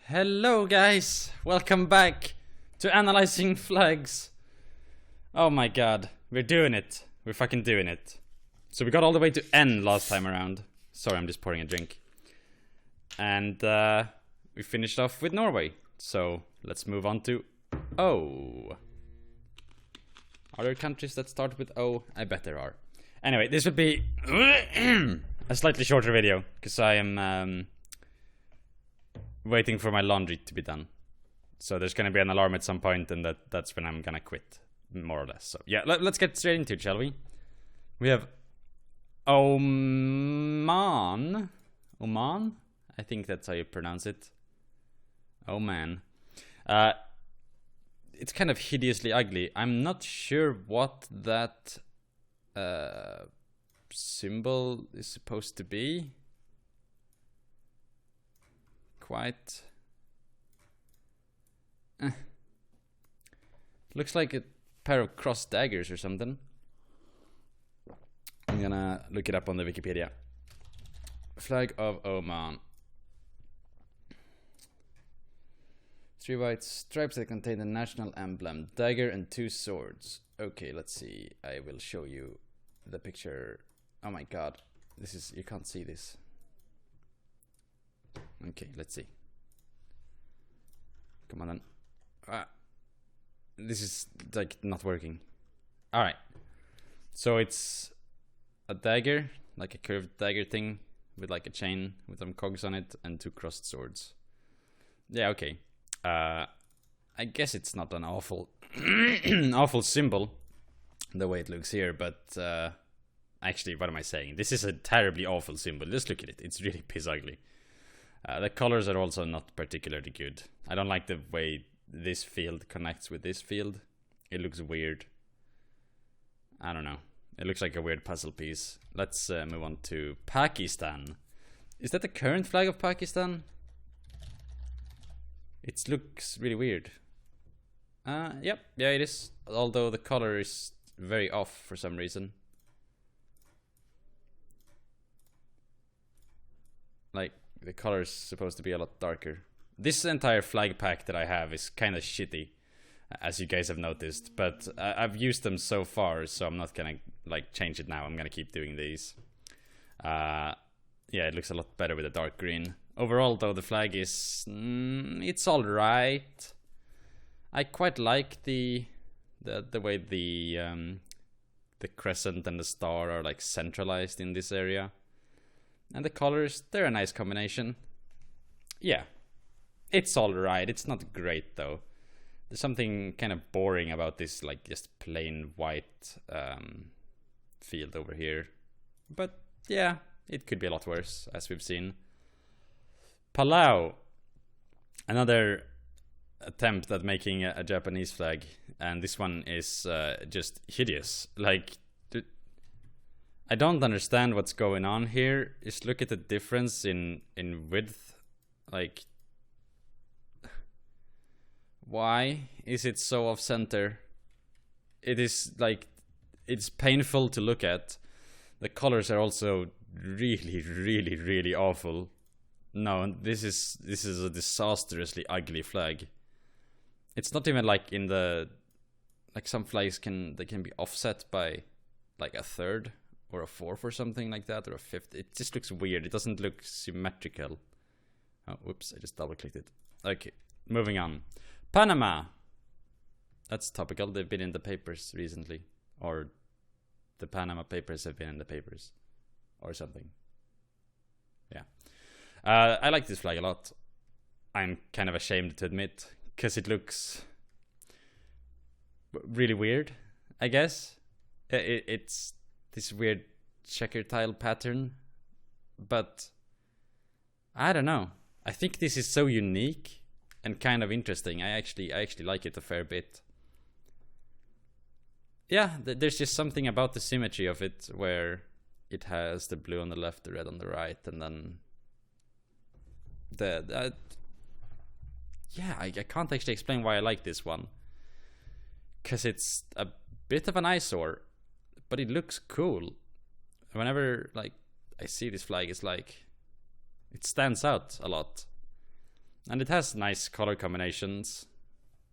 Hello guys, welcome back to Analyzing Flags. Oh my god, we're doing it. We're fucking doing it. So we got all the way to N last time around. Sorry, I'm just pouring a drink. And we finished off with Norway. So let's move on to O. Are there countries that start with O? I bet there are. Anyway, this would be a slightly shorter video because I am waiting for my laundry to be done. So there's gonna be an alarm at some point, and that's when I'm gonna quit, more or less. So yeah, let's get straight into it, shall we? We have Oman. Oman? I think that's how you pronounce it. Oman. It's kind of hideously ugly. I'm not sure what that symbol is supposed to be. Quite. Looks like a pair of crossed daggers or something. I'm gonna look it up on the Wikipedia. Flag of Oman. 3 white stripes that contain the national emblem, dagger and 2 swords. Okay, let's see. I will show you the picture. Oh my god, this is, you can't see this. Okay, let's see. Come on then. This is like not working. Alright. So it's a dagger, like a curved dagger thing with like a chain with some cogs on it and 2 crossed swords. Yeah, okay. I guess it's not an awful awful symbol the way it looks here, but actually, what am I saying? This is a terribly awful symbol. Just look at it. It's really piss ugly. The colors are also not particularly good. I don't like the way this field connects with this field. It looks weird. I don't know. It looks like a weird puzzle piece. Let's move on to Pakistan. Is that the current flag of Pakistan? It looks really weird. Yep, yeah it is. Although the color is very off for some reason. Like, the color is supposed to be a lot darker. This entire flag pack that I have is kind of shitty, as you guys have noticed. But I've used them so far, so I'm not gonna like change it now. I'm gonna keep doing these. Yeah, it looks a lot better with a dark green. Overall, though, the flag is it's all right. I quite like the way the crescent and the star are like centralized in this area. And the colors, they're a nice combination. Yeah, it's alright. It's not great though. There's something kind of boring about this, like just plain white field over here. But yeah, it could be a lot worse, as we've seen. Palau, another attempt at making a Japanese flag, and this one is just hideous. Like, I don't understand what's going on here. Just look at the difference in width. Like, why is it so off center? It is like, it's painful to look at. The colors are also really awful. No, this is a disastrously ugly flag. It's not even like in the, like some flags can be offset by like a third or a fourth or something like that, or a fifth. It just looks weird. It doesn't look symmetrical. Oh, whoops, I just double clicked it. Okay, moving on. Panama. That's topical. They've been in the papers recently, or the Panama Papers have been in the papers or something. Yeah. I like this flag a lot. I'm kind of ashamed to admit, because it looks really weird, I guess. It's this weird checker tile pattern, but I don't know. I think this is so unique and kind of interesting. I actually like it a fair bit. Yeah, there's just something about the symmetry of it, where it has the blue on the left, the red on the right, and then yeah, I can't actually explain why I like this one, because it's a bit of an eyesore, but it looks cool. Whenever like I see this flag, it's like it stands out a lot. And it has nice color combinations.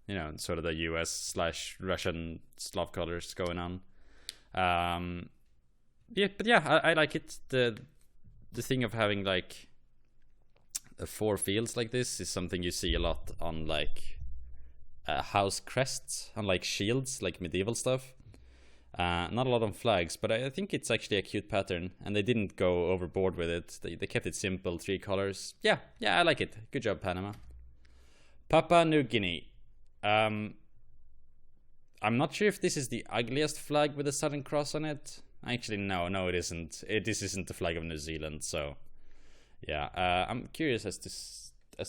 You know, sort of the US/Russian Slav colors going on. Yeah, but yeah, I like it. The thing of having like 4 fields like this is something you see a lot on like house crests, on like shields, like medieval stuff. Not a lot on flags, but I think it's actually a cute pattern, and they didn't go overboard with it. They kept it simple, 3 colors. Yeah, I like it. Good job, Panama. Papua New Guinea. I'm not sure if this is the ugliest flag with a Southern Cross on it. Actually, no, it isn't. This isn't the flag of New Zealand, so yeah. I'm curious as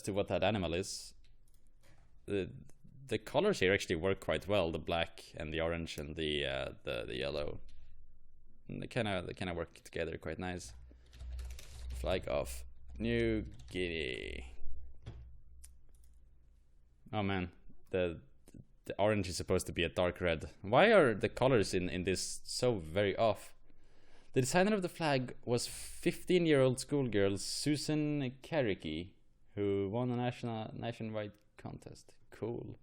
to what that animal is. The colors here actually work quite well. The black and the orange and the yellow. And they kind of work together quite nice. Flag of New Guinea. Oh man, the orange is supposed to be a dark red. Why are the colors in this so very off? The designer of the flag was 15-year-old schoolgirl Susan Carricky, who won a nationwide contest. Cool.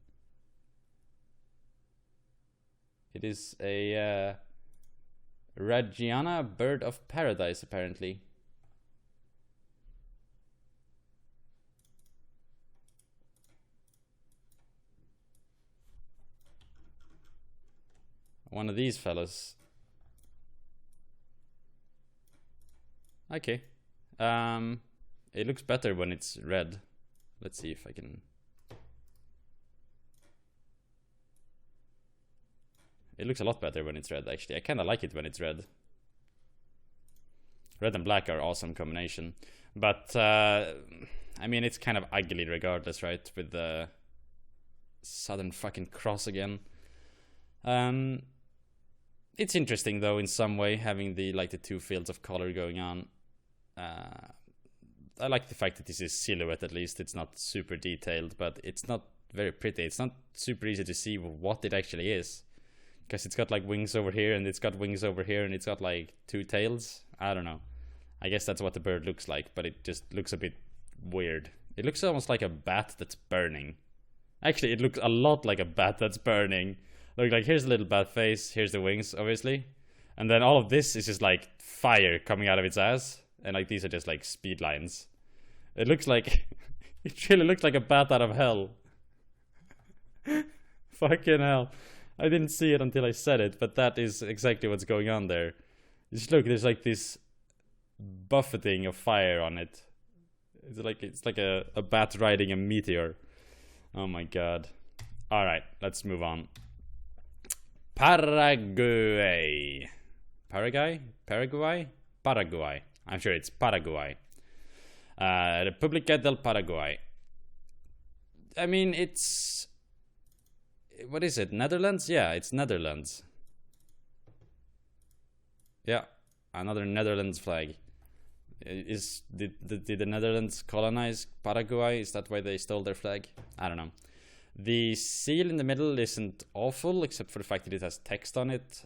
It is a Ragiana bird of paradise, apparently. One of these fellas. Okay. It looks better when it's red. Let's see if I can. It looks a lot better when it's red, actually. I kind of like it when it's red. Red and black are awesome combination. But, I mean, it's kind of ugly regardless, right? With the Southern fucking Cross again. It's interesting, though, in some way, having the 2 fields of color going on. I like the fact that this is silhouette, at least. It's not super detailed, but it's not very pretty. It's not super easy to see what it actually is. Because it's got wings over here, and it's got wings over here, and it's got 2 tails. I don't know. I guess that's what the bird looks like, but it just looks a bit weird. It looks almost like a bat that's burning. Actually, it looks a lot like a bat that's burning. Look, here's the little bat face, here's the wings, obviously. And then all of this is just fire coming out of its ass. And these are just speed lines. It looks like, it really looks like a bat out of hell. Fucking hell. I didn't see it until I said it, but that is exactly what's going on there. Just look, there's this buffeting of fire on it. It's like a bat riding a meteor. Oh my god. Alright, let's move on. Paraguay. Paraguay? I'm sure it's Paraguay. República del Paraguay. I mean, it's... What is it? Netherlands? Yeah, it's Netherlands. Yeah, another Netherlands flag. Did the Netherlands colonize Paraguay? Is that why they stole their flag? I don't know. The seal in the middle isn't awful, except for the fact that it has text on it.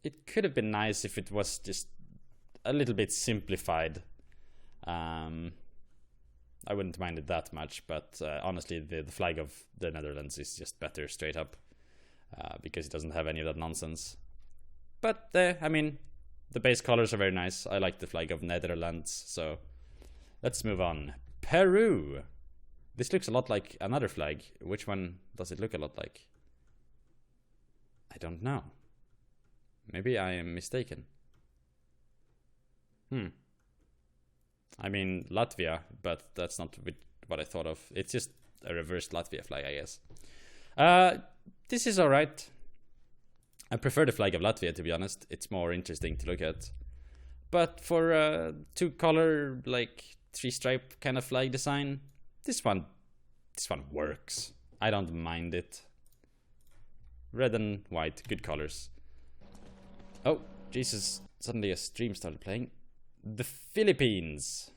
It could have been nice if it was just a little bit simplified. I wouldn't mind it that much, but honestly, the flag of the Netherlands is just better straight up, because it doesn't have any of that nonsense. But, I mean, the base colors are very nice. I like the flag of Netherlands, so let's move on. Peru. This looks a lot like another flag. Which one does it look a lot like? I don't know. Maybe I am mistaken. I mean, Latvia, but that's not what I thought of. It's just a reversed Latvia flag, I guess. This is alright. I prefer the flag of Latvia, to be honest. It's more interesting to look at. But for 2-color, 3-stripe kind of flag design, this one works. I don't mind it. Red and white, good colors. Oh, Jesus, suddenly a stream started playing. The Philippines.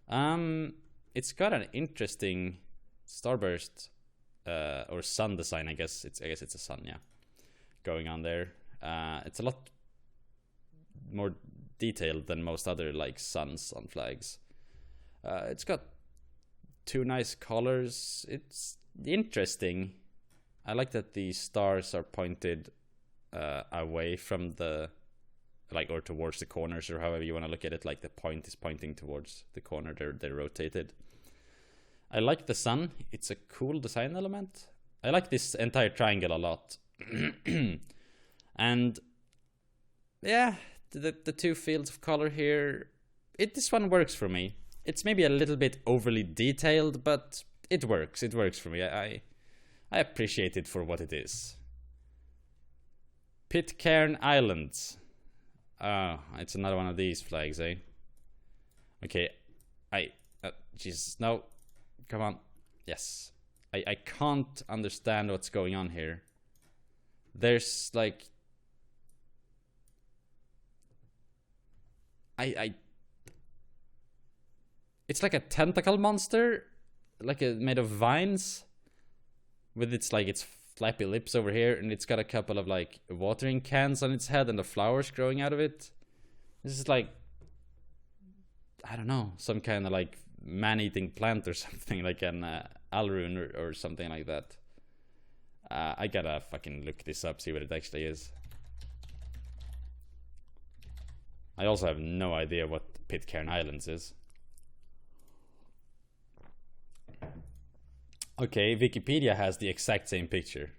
It's got an interesting starburst or sun design. I guess it's a sun, yeah, going on there. It's a lot more detailed than most other suns on flags. It's got two nice colors. It's interesting. I like that the stars are pointed away from the, like, or towards the corners, or however you want to look at it. Like the point is pointing towards the corner. They're rotated. I like the sun. It's a cool design element. I like this entire triangle a lot. And yeah, the two fields of color here, this one works for me. It's maybe a little bit overly detailed, but it works. It works for me. I appreciate it for what it is. Pitcairn Islands. Oh, it's another one of these flags, eh? Okay, Jesus, no. Come on. Yes. I can't understand what's going on here. There's like... It's like a tentacle monster, like made of vines, with its flappy lips over here, and it's got a couple of like watering cans on its head and the flowers growing out of it. This is like, I don't know, some kind of like man-eating plant or something, like an alrune or something like that. I gotta fucking look this up, see what it actually is. I also have no idea what Pitcairn Islands is. Okay, Wikipedia has the exact same picture.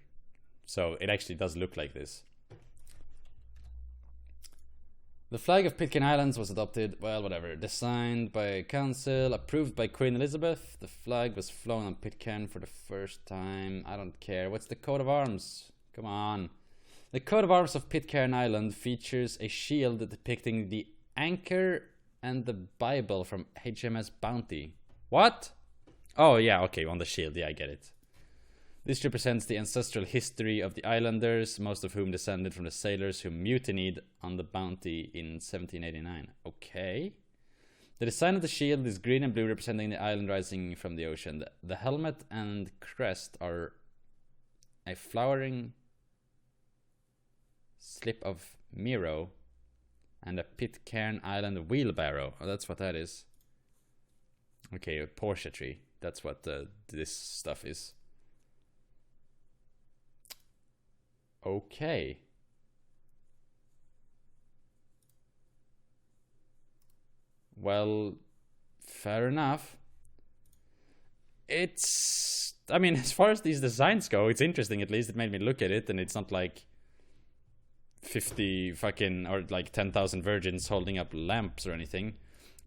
So it actually does look like this. The flag of Pitcairn Islands was adopted, well, whatever, designed by council, approved by Queen Elizabeth. The flag was flown on Pitcairn for the first time. I don't care. What's the coat of arms? Come on. The coat of arms of Pitcairn Island features a shield depicting the anchor and the Bible from HMS Bounty. What? Oh, yeah, okay, on the shield. Yeah, I get it. This represents the ancestral history of the islanders, most of whom descended from the sailors who mutinied on the Bounty in 1789. Okay. The design of the shield is green and blue, representing the island rising from the ocean. The helmet and crest are a flowering slip of Miro and a Pitcairn Island wheelbarrow. Oh, that's what that is. Okay, a Porsche tree. That's what this stuff is. Okay. Well, fair enough. It's... I mean, as far as these designs go, it's interesting. At least it made me look at it, and it's not like 50 fucking... or like 10,000 virgins holding up lamps or anything.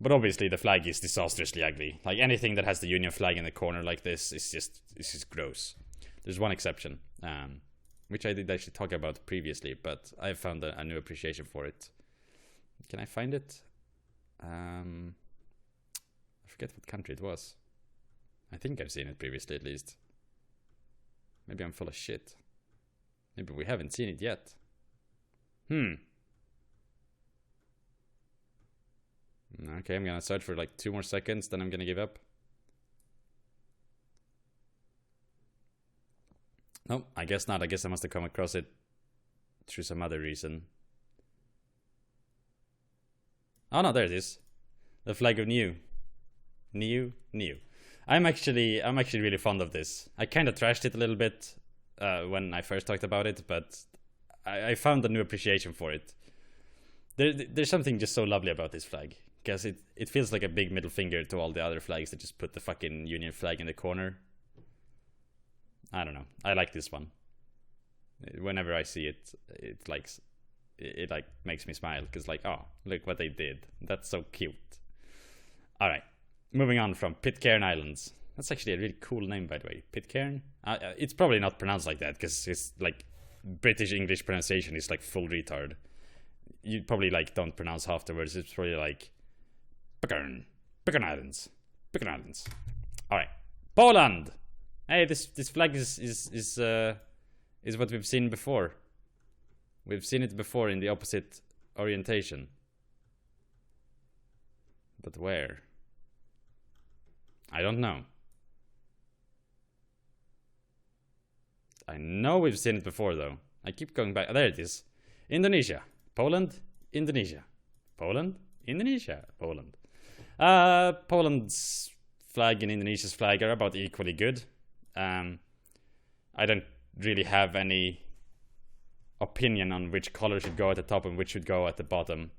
But obviously the flag is disastrously ugly. Like anything that has the Union flag in the corner like this is just gross. There's one exception, which I did actually talk about previously, but I found a new appreciation for it. Can I find it? I forget what country it was. I think I've seen it previously at least. Maybe I'm full of shit. Maybe we haven't seen it yet. Okay, I'm gonna search for like 2 more seconds, then I'm gonna give up. No, I guess not. I guess I must have come across it through some other reason. Oh no, there it is. The flag of Niue. Niue. I'm actually really fond of this. I kind of trashed it a little bit when I first talked about it, but I found a new appreciation for it. There's something just so lovely about this flag. Because it feels like a big middle finger to all the other flags that just put the fucking Union flag in the corner. I don't know. I like this one. Whenever I see it, it like makes me smile. Because like, oh, look what they did. That's so cute. Alright. Moving on from Pitcairn Islands. That's actually a really cool name, by the way. Pitcairn? It's probably not pronounced like that. Because it's like British English pronunciation is like full retard. You probably like don't pronounce half the words. It's probably like Pitcairn Islands. All right, Poland. Hey, this flag is what we've seen before. We've seen it before in the opposite orientation. But where? I don't know. I know we've seen it before though. I keep going back. There it is. Indonesia. Poland, Indonesia. Poland, Indonesia, Poland. Poland's flag and Indonesia's flag are about equally good. I don't really have any opinion on which color should go at the top and which should go at the bottom.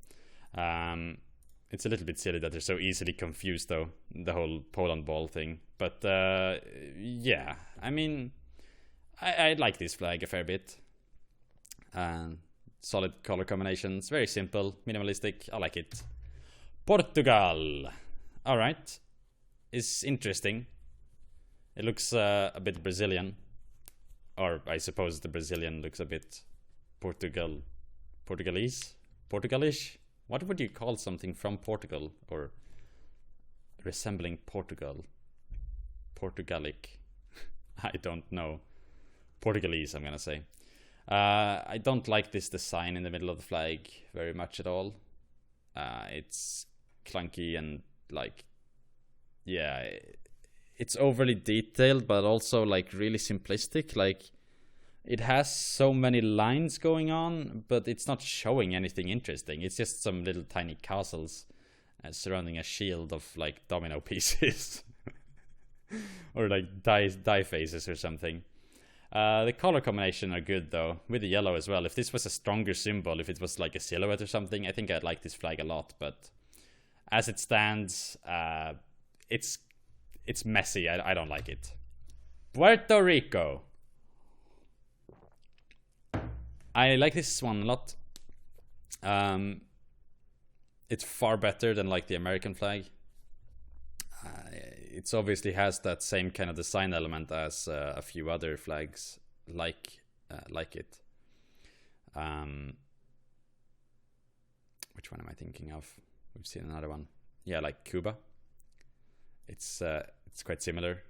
It's a little bit silly that they're so easily confused, though, the whole Poland ball thing. But yeah, I mean, I like this flag a fair bit. Solid color combinations, very simple, minimalistic. I like it. Portugal. All right, it's interesting. It looks a bit Brazilian, or I suppose the Brazilian looks a bit Portugalese. What would you call something from Portugal or resembling Portugal? Portugalic. I don't know. Portugalese, I'm gonna say. I don't like this design in the middle of the flag very much at all. It's clunky and like, yeah, it's overly detailed, but also like really simplistic. Like, it has so many lines going on, but it's not showing anything interesting. It's just some little tiny castles surrounding a shield of like domino pieces. Or like die faces or something. The color combination are good though, with the yellow as well. If this was a stronger symbol, if it was like a silhouette or something, I think I'd like this flag a lot. But as it stands, it's messy. I don't like it. Puerto Rico. I like this one a lot. It's far better than like the American flag. It obviously has that same kind of design element as a few other flags like it. Which one am I thinking of? We've seen another one. Yeah, like Cuba. It's quite similar.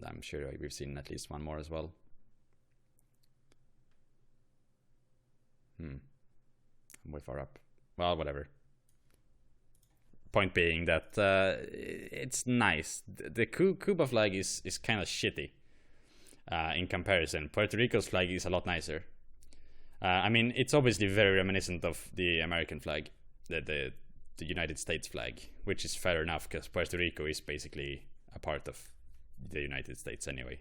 I'm sure we've seen at least one more as well. I'm way far up. Well, whatever. Point being that it's nice. The Cuba flag is kind of shitty in comparison. Puerto Rico's flag is a lot nicer. I mean, it's obviously very reminiscent of the American flag, the United States flag, which is fair enough because Puerto Rico is basically a part of the United States anyway.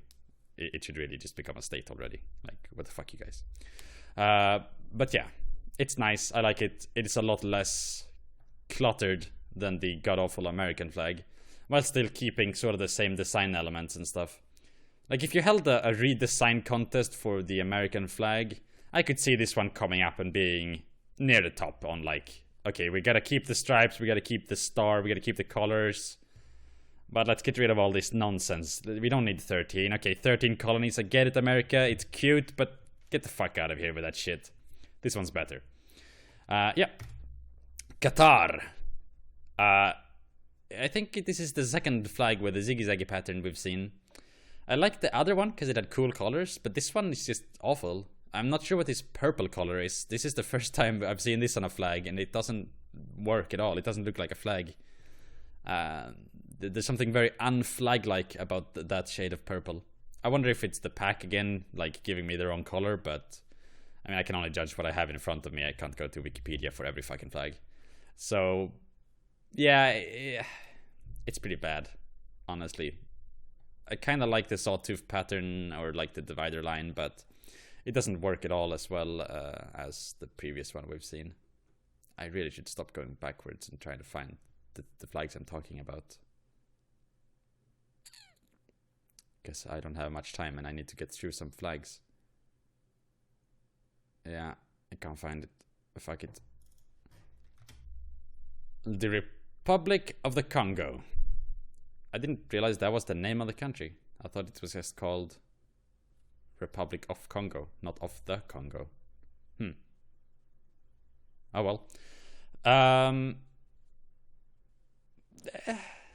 It should really just become a state already. Like, what the fuck, you guys? But yeah, it's nice. I like it. It is a lot less cluttered than the god-awful American flag, while still keeping sort of the same design elements and stuff. Like, if you held a redesign contest for the American flag, I could see this one coming up and being near the top on like, okay, we gotta keep the stripes, we gotta keep the star, we gotta keep the colors, but let's get rid of all this nonsense. We don't need 13. Okay, 13 colonies, I get it, America, it's cute, but get the fuck out of here with that shit. This one's better. Yeah. Qatar. I think this is the second flag with the ziggy-zaggy pattern we've seen. I like the other one because it had cool colors, but this one is just awful. I'm not sure what this purple color is. This is the first time I've seen this on a flag, and it doesn't work at all. It doesn't look like a flag. There's something very unflag-like about that shade of purple. I wonder if it's the pack again, like giving me the wrong color, but I mean, I can only judge what I have in front of me. I can't go to Wikipedia for every fucking flag. So yeah, it's pretty bad, honestly. I kind of like the sawtooth pattern or like the divider line, but it doesn't work at all as well as the previous one we've seen. I really should stop going backwards and trying to find the flags I'm talking about, because I don't have much time and I need to get through some flags. Yeah, I can't find it. Fuck it. The Republic of the Congo. I didn't realize that was the name of the country. I thought it was just called Republic of Congo, not of the Congo. Oh well.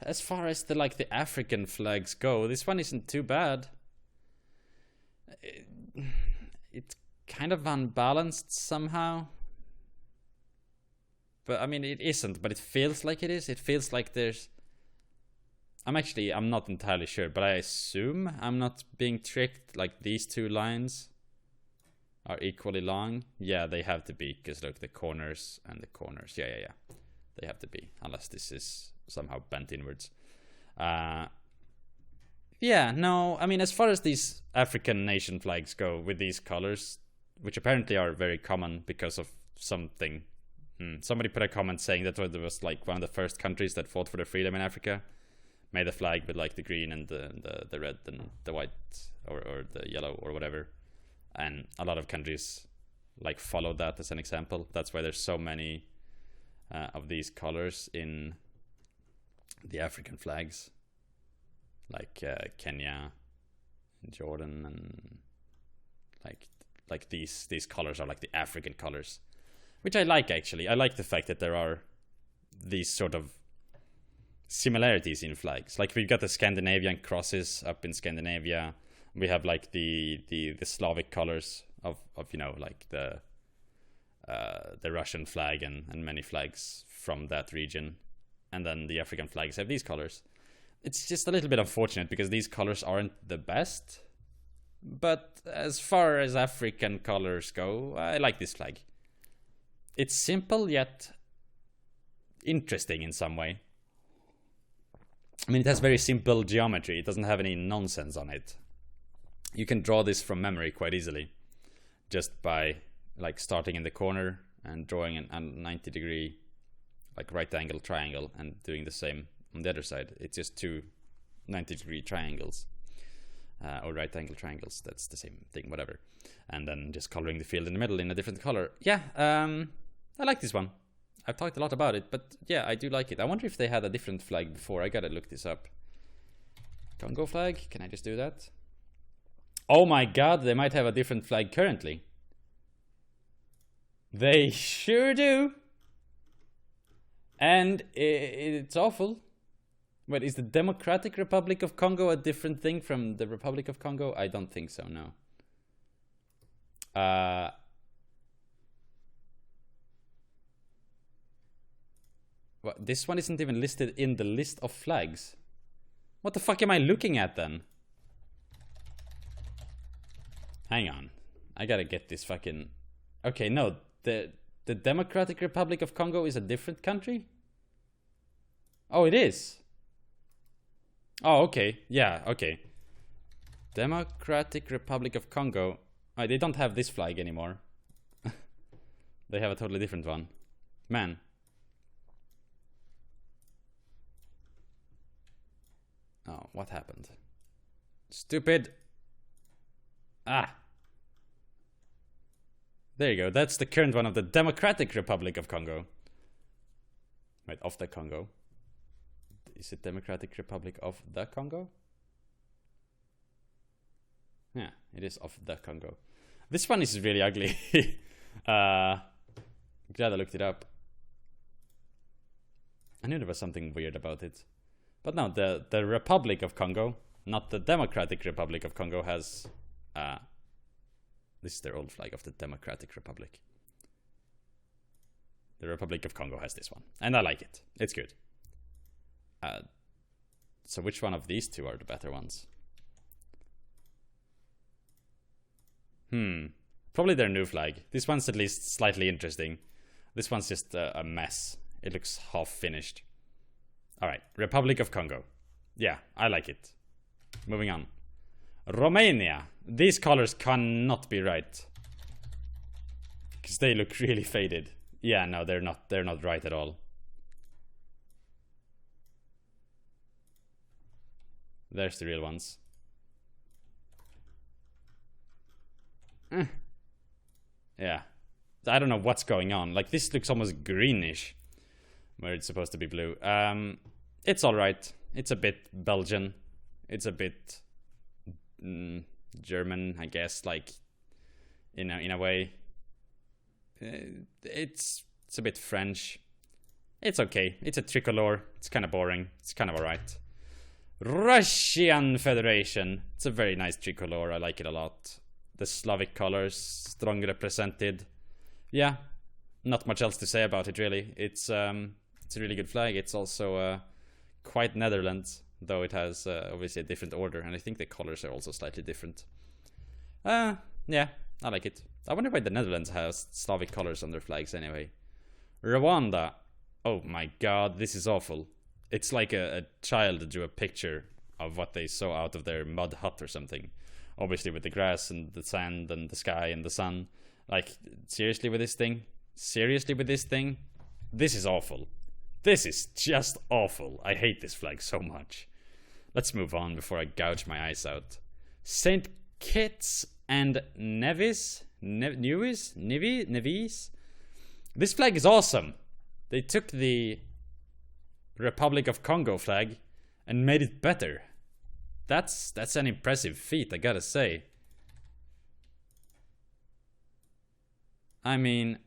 As far as the African flags go, this one isn't too bad. It's kind of unbalanced somehow. But I mean, it isn't, but it feels like it is. It feels like there's... I'm not entirely sure, but I assume I'm not being tricked. Like these two lines are equally long. Yeah, they have to be, because look, the corners and the corners. Yeah. They have to be, unless this is somehow bent inwards. Yeah, no, I mean, as far as these African nation flags go with these colors, which apparently are very common because of something. Somebody put a comment saying that it was like one of the first countries that fought for their freedom in Africa. Made a flag with like the green and the red and the white or the yellow or whatever. And a lot of countries like followed that as an example. That's why there's so many of these colors in the African flags. Like Kenya and Jordan, and like these colors are like the African colors, which I like actually. I like the fact that there are these sort of similarities in flags. Like we've got the Scandinavian crosses up in Scandinavia. We have like the Slavic colors of you know, like the Russian flag and many flags from that region, and then the African flags have these colors. It's just a little bit unfortunate because these colors aren't the best. But as far as African colors go, I like this flag. It's simple yet interesting in some way. I mean, it has very simple geometry. It doesn't have any nonsense on it. You can draw this from memory quite easily. Just by like starting in the corner and drawing a 90-degree like right angle triangle and doing the same on the other side. It's just two 90-degree triangles, or right angle triangles. That's the same thing, whatever. And then just coloring the field in the middle in a different color. Yeah, I like this one. I've talked a lot about it, but yeah, I do like it. I wonder if they had a different flag before. I gotta look this up. Congo flag, can I just do that? Oh my god, they might have a different flag currently. They sure do. And it's awful. Wait, is the Democratic Republic of Congo a different thing from the Republic of Congo? I don't think so, no. Well, this one isn't even listed in the list of flags. What the fuck am I looking at then? Hang on. I gotta get this fucking... Okay, no. The Democratic Republic of Congo is a different country? Oh, it is. Oh, okay. Yeah, okay. Democratic Republic of Congo. Oh, they don't have this flag anymore. They have a totally different one. Man. Oh, what happened? Stupid. Ah. There you go. That's the current one of the Democratic Republic of Congo. Wait, of the Congo. Is it Democratic Republic of the Congo? Yeah, it is of the Congo. This one is really ugly. Glad I looked it up. I knew there was something weird about it. But no, the Republic of Congo, not the Democratic Republic of Congo, has... this is their old flag of the Democratic Republic. The Republic of Congo has this one. And I like it. It's good. So which one of these two are the better ones? Probably their new flag. This one's at least slightly interesting. This one's just a mess. It looks half finished. Alright, Republic of Congo. Yeah, I like it. Moving on. Romania. These colors cannot be right. Because they look really faded. Yeah, no, they're not right at all. There's the real ones. Yeah. I don't know what's going on. Like, this looks almost greenish where it's supposed to be blue. It's alright. It's a bit Belgian. It's a bit German, I guess, like in a way. It's a bit French. It's okay. It's a tricolor. It's kind of boring. It's kind of alright. Russian Federation. It's a very nice tricolor. I like it a lot. The Slavic colors, strong represented. Yeah, not much else to say about it really. It's a really good flag. It's also quite Netherlands, though it has obviously a different order, and I think the colors are also slightly different. Yeah, I like it. I wonder why the Netherlands has Slavic colors on their flags anyway. Rwanda. Oh my god, this is awful. It's like a child drew a picture of what they saw out of their mud hut or something. Obviously with the grass and the sand and the sky and the sun. Like, seriously with this thing? Seriously with this thing? This is awful. This is just awful. I hate this flag so much. Let's move on before I gouge my eyes out. St. Kitts and Nevis? Nevis? This flag is awesome. They took the Republic of Congo flag and made it better. That's an impressive feat, I gotta say. I mean,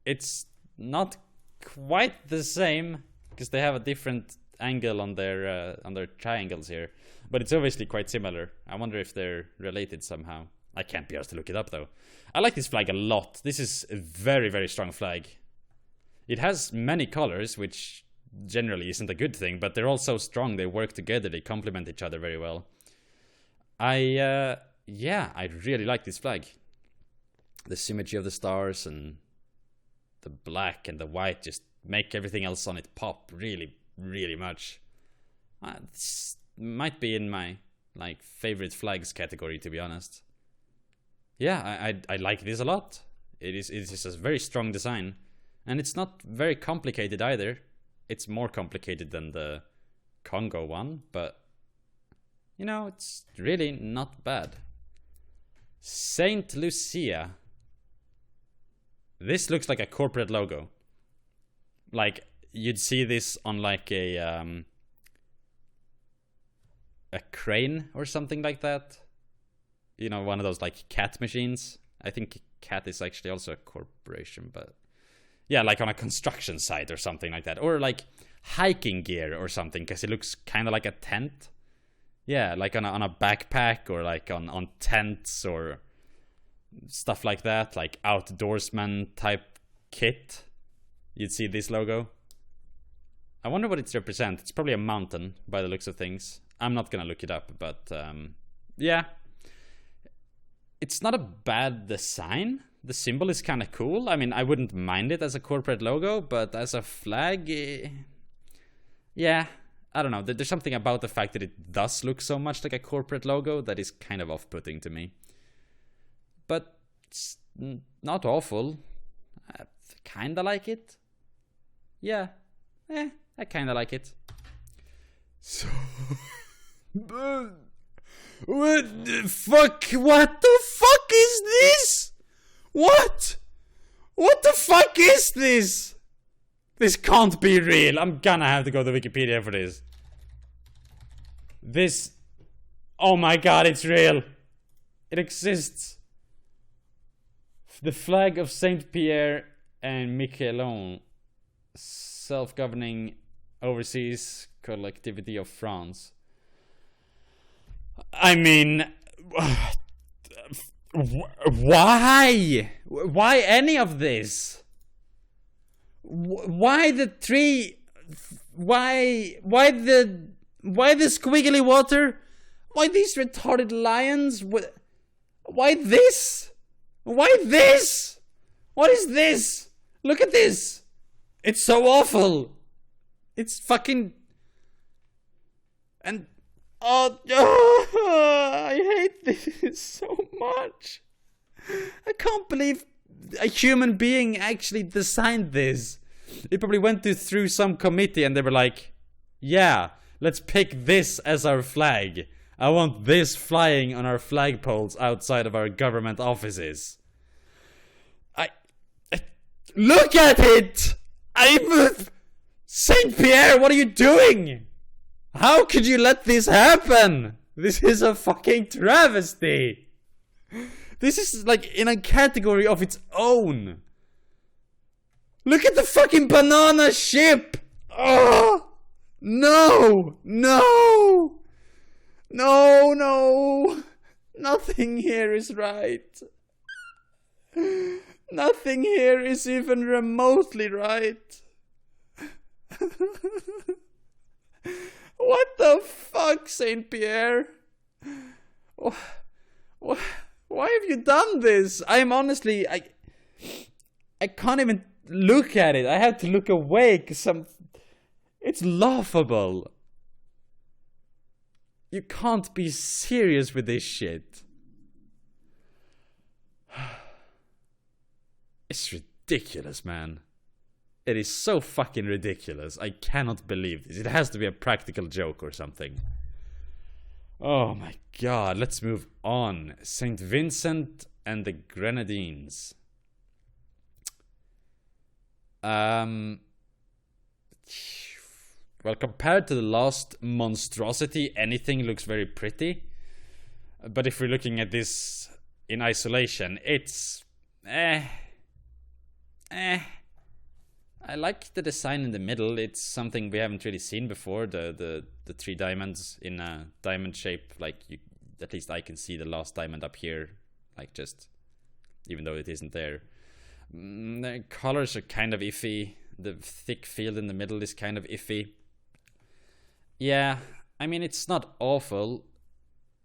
it's not quite the same because they have a different angle on their triangles here, but it's obviously quite similar. I wonder if they're related somehow. I can't be asked to look it up though. I like this flag a lot. This is a very, very strong flag. It has many colors, which generally isn't a good thing, but they're all so strong. They work together. They complement each other very well. I really like this flag. The symmetry of the stars and the black and the white just make everything else on it pop really, really much. This might be in my favorite flags category, to be honest. Yeah, I like this a lot. It is a very strong design, and it's not very complicated either. It's more complicated than the Congo one, but you know, it's really not bad. Saint Lucia. This looks like a corporate logo. Like, you'd see this on like a crane or something like that. You know, one of those like cat machines. I think cat is actually also a corporation, but yeah, like on a construction site or something like that. Or like hiking gear or something, because it looks kind of like a tent. Yeah, like on a backpack, or like on tents or stuff like that, like outdoorsman type kit. You'd see this logo. I wonder what it represents. It's probably a mountain by the looks of things. I'm not gonna look it up, but yeah. It's not a bad design. The symbol is kind of cool. I mean, I wouldn't mind it as a corporate logo, but as a flag, yeah, I don't know. There's something about the fact that it does look so much like a corporate logo that is kind of off-putting to me. But it's not awful. I kind of like it. Yeah, I kind of like it. So... What the fuck? What the fuck is this? What? What the fuck is this? This can't be real. I'm gonna have to go to Wikipedia for this. This... Oh my god, it's real. It exists. The flag of Saint Pierre and Miquelon, self-governing overseas collectivity of France. I mean, why? Why any of this? Why the tree? Why the squiggly water? Why these retarded lions? Why this? Why this? What is this? Look at this. It's so awful. It's fucking... And... Oh, I hate this so much. I can't believe a human being actually designed this. They probably went through some committee and they were like, yeah, let's pick this as our flag. I want this flying on our flagpoles outside of our government offices. Look at it! Saint Pierre, what are you doing? How could you let this happen? This is a fucking travesty. This is like in a category of its own. Look at the fucking banana ship. Oh, no, no, no, no. Nothing here is right. Nothing here is even remotely right. What the fuck, Saint Pierre? Why have you done this? I'm honestly... I can't even look at it. I have to look away because it's laughable. You can't be serious with this shit. It's ridiculous, man. It is so fucking ridiculous. I cannot believe this. It has to be a practical joke or something. Oh my god. Let's move on. St. Vincent and the Grenadines. Well, compared to the last monstrosity, anything looks very pretty. But if we're looking at this in isolation, it's... I like the design in the middle. It's something we haven't really seen before. The three diamonds in a diamond shape. Like, at least I can see the last diamond up here. Like, just... even though it isn't there. The colors are kind of iffy. The thick field in the middle is kind of iffy. Yeah, I mean, it's not awful.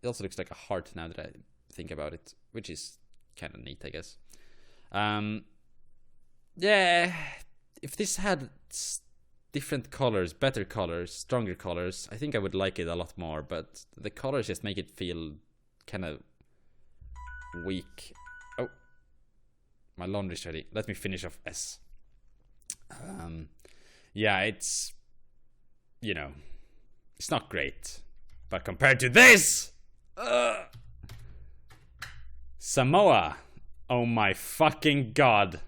It also looks like a heart now that I think about it, which is kind of neat, I guess. Yeah, if this had different colors, better colors, stronger colors, I think I would like it a lot more, but the colors just make it feel kind of weak. Oh, my laundry's ready. Let me finish off S. Yeah, it's, you know, it's not great, but compared to this, Samoa, oh my fucking god.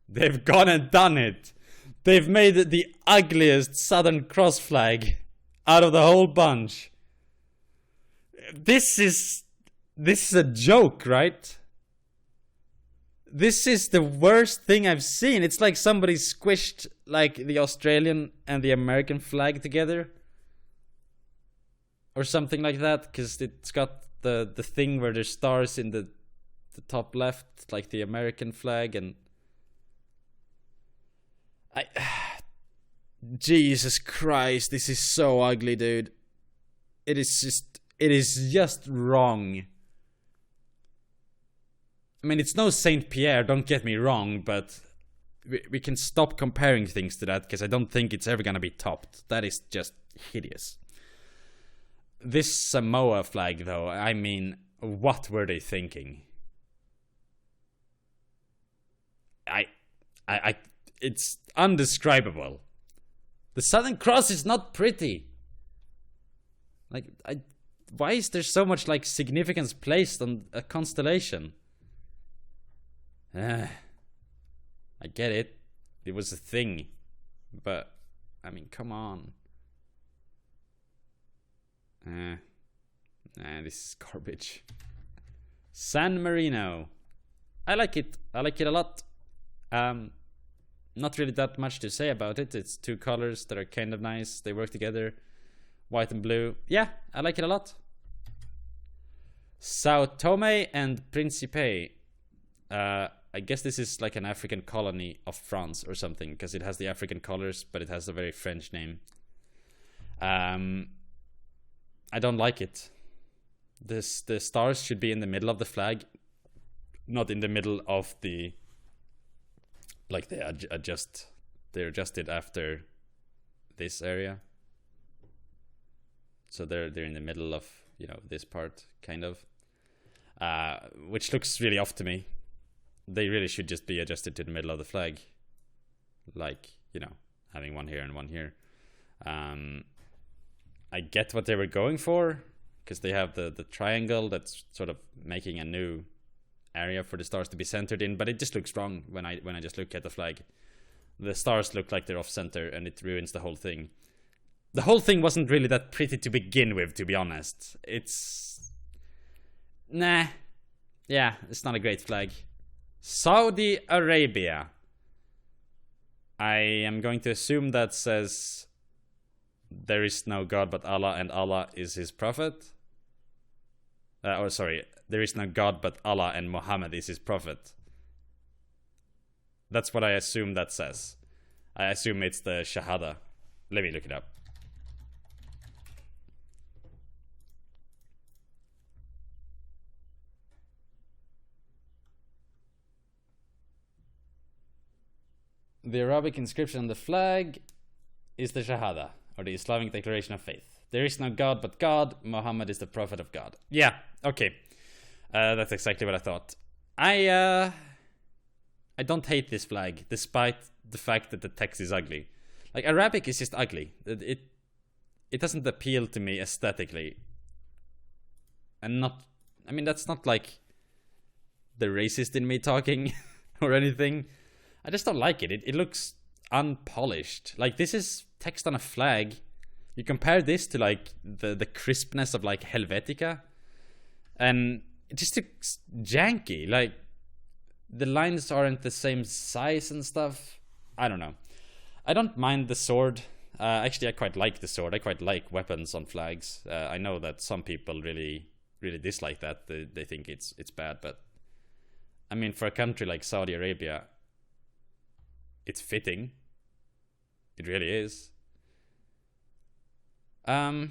They've gone and done it. They've made it the ugliest Southern Cross flag out of the whole bunch. This is a joke, right? This is the worst thing I've seen. It's like somebody squished like the Australian and the American flag together. Or something like that, because it's got the thing where there's stars in the top left, like the American flag, and Jesus Christ, this is so ugly, dude. It is just wrong. I mean, it's no Saint Pierre, don't get me wrong, but we can stop comparing things to that, because I don't think it's ever gonna be topped. That is just hideous. This Samoa flag, though, I mean, what were they thinking? It's undescribable. The Southern Cross is not pretty. Like, why is there so much, like, significance placed on a constellation? I get it. It was a thing. But, I mean, come on. This is garbage. San Marino. I like it. I like it a lot. Not really that much to say about it. It's two colors that are kind of nice. They work together. White and blue. Yeah, I like it a lot. Sao Tome and Principe. I guess this is like an African colony of France or something, because it has the African colors, but it has a very French name. I don't like it. The stars should be in the middle of the flag, not in the middle of the... like they're adjusted after this area. So they're in the middle of, you know, this part, kind of. Which looks really off to me. They really should just be adjusted to the middle of the flag. Like, you know, having one here and one here. I get what they were going for, because they have the triangle that's sort of making a new area for the stars to be centered in, but it just looks wrong when I just look at the flag. The stars look like they're off center, and it ruins the whole thing. The whole thing wasn't really that pretty to begin with, to be honest. It's... nah. Yeah, it's not a great flag. Saudi Arabia. I am going to assume that says... there is no God but Allah, and Allah is his prophet. There is no God but Allah, and Muhammad is his prophet. That's what I assume that says. I assume it's the Shahada. Let me look it up. The Arabic inscription on the flag is the Shahada, or the Islamic declaration of faith. There is no God but God. Muhammad is the prophet of God. Yeah, okay. That's exactly what I thought. I don't hate this flag, despite the fact that the text is ugly. Like, Arabic is just ugly. It doesn't appeal to me aesthetically. And that's not like the racist in me talking or anything. I just don't like it. It looks unpolished. Like, this is text on a flag. You compare this to like the crispness of like Helvetica, and it just looks janky. Like, the lines aren't the same size and stuff. I don't know. I don't mind the sword. Actually, I quite like the sword. I quite like weapons on flags. I know that some people really dislike that. They think it's bad, but I mean, for a country like Saudi Arabia, it's fitting. It really is. Oh,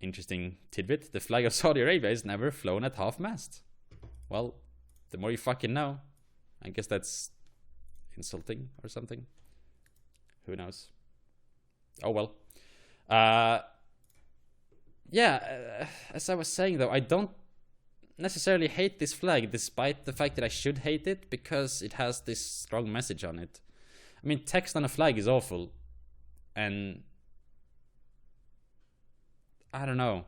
interesting tidbit. The flag of Saudi Arabia is never flown at half-mast. Well, the more you fucking know. I guess that's insulting or something. Who knows? Oh well. Yeah, as I was saying though, I don't necessarily hate this flag, despite the fact that I should hate it, because it has this strong message on it. I mean, text on a flag is awful, and I don't know.